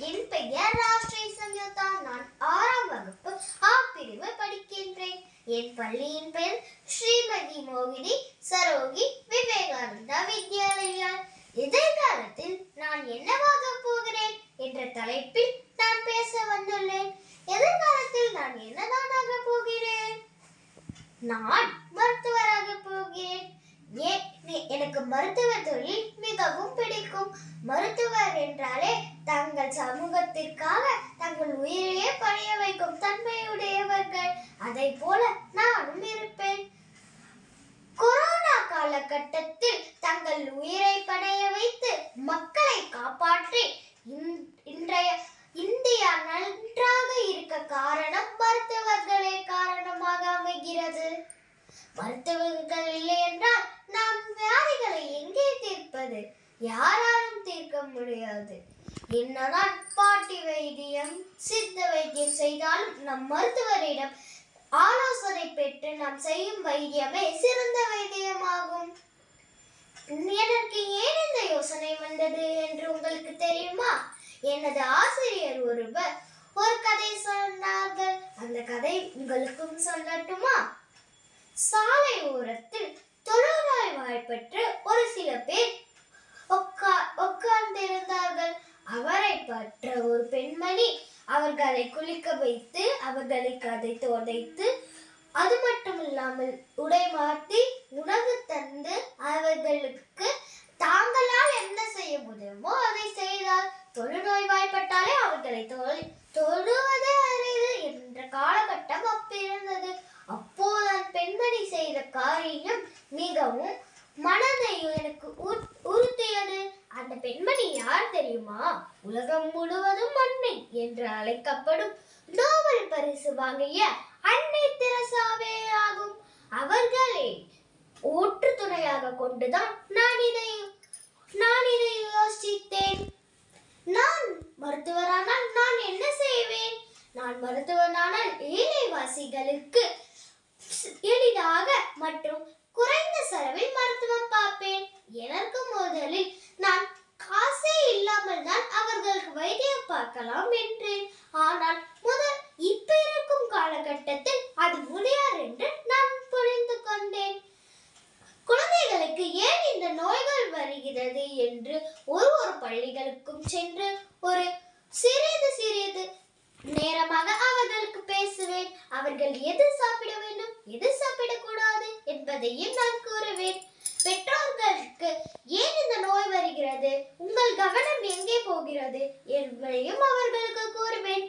என் பெயர் ராஷ்ட்ரி சம்யுக்தா. நான் 6ஆம் வகுப்பு ஆ பிரிவு படிக்கின்றேன். என் பள்ளியின் பெயர் ஸ்ரீமதி மோகினி சரோகி விவேகானந்தா வித்யாலயா. எதிர்காலத்தில் நான் என்னவாக போகிறேன் என்ற தலைப்பில் நான் பேச வந்துள்ளேன். எதிர்காலத்தில் நான் என்னதானாக போகிறேன்? நான் மருத்துவராக போகிறேன். எனக்கு மருத்துவ தொழில் மிகவும் பிடிக்கும். மருத்துவர் என்றாலே தங்கள் சமூகத்திற்காக தங்கள் உயிரையே பணிய வைக்கும் தன்மையுடையவர்கள். அதை போல நானும் இருப்பேன். கொரோனா காலகட்டத்தில் தங்கள் உயிரை பணைய வைத்து மக்களை காப்பாற்றி இன்றைய இந்தியா நன்றாக இருக்க காரணம் மருத்துவர்களே காரணமாக அமைகிறது. மருத்துவர்கள் இல்லை என்றால் நாம் வியாதிகளை எங்கே தீர்ப்பது? யாராலும் தீர்க்க முடியாது. என்னதான் பாட்டி வைத்தியம் சித்த வைத்தியம் செய்தாலும் நம் மருத்துவரிடம் ஆலோசனை பெற்று நாம் செய்யும் வைத்தியமே சிறந்த வைத்தியமாகும். எனக்கு ஏன் இந்த யோசனை வந்தது என்று உங்களுக்கு தெரியுமா? எனது ஆசிரியர் ஒருவர் ஒரு கதை சொன்னார்கள். அந்த கதை உங்களுக்கும் சொல்லட்டுமா? சாலை ஓரத்தில் தொழுநோய்வாய்ப்பட்டு ஒரு சில பேர் உட்கார்ந்திருந்தார்கள். அவரை பற்ற ஒரு பெண்மணி அவர்களை குளிக்க வைத்து அவர்களுக்கு அதை துடைத்து அது மட்டும் இல்லாமல் உடை மாற்றி உணவு தந்து அவர்களுக்கு தாங்களால் என்ன செய்ய முடியுமோ அதை செய்தார். தொழுநோய்வாய்ப்பட்டாலே அவர்களை தொழுவதே அரிது என்ற காலகட்டம் அப்பிருந்தது. அப்போது அந்த பெண்மணி செய்த காரியம் மிகவும் மனதை எனக்கு உறுத்தியது. அந்த பெண்மணி யார் தெரியுமா? உலகம் முழுவதும் அன்னை என்று அழைக்கப்படும் நோபல் பரிசு வாங்கிய அன்னை தெரசாவே ஆகும். அவர்களை ஊற்று துணையாக கொண்டுதான் நான் இதை யோசித்தேன். நான் மருத்துவரானால் நான் என்ன செய்வேன்? நான் மருத்துவரானால் ஏழைவாசிகளுக்கு எளிதாக மற்றும் குறைந்த செலவில் மருத்துவம் பார்ப்பேன். எனக்கு முதலில் நான் காசே இல்லாமல் தான் அவர்களுக்கு வைத்தியம் பார்க்கலாம் என்றேன். ஆனால் இப்ப இருக்கும் காலகட்டத்தில் அது முடியாது என்று நான் புரிந்து கொண்டேன். குழந்தைகளுக்கு ஏன் இந்த நோய்கள் வருகிறது என்று ஒரு பள்ளிகளுக்கும் சென்று ஒரு சிறிது நேரமாக அவர்களுக்கு பேசுவேன். அவர்கள் எது சாப்பிட வேண்டும் எது சாப்பிடக்கூடாது என்பதையும் நான் கூறுவேன். பெற்றோர்களுக்கு ஏன் இந்த நோய் வருகிறது, உங்கள் கவனம் எங்கே போகிறது என்பதையும் அவர்களுக்கு கூறுவேன்.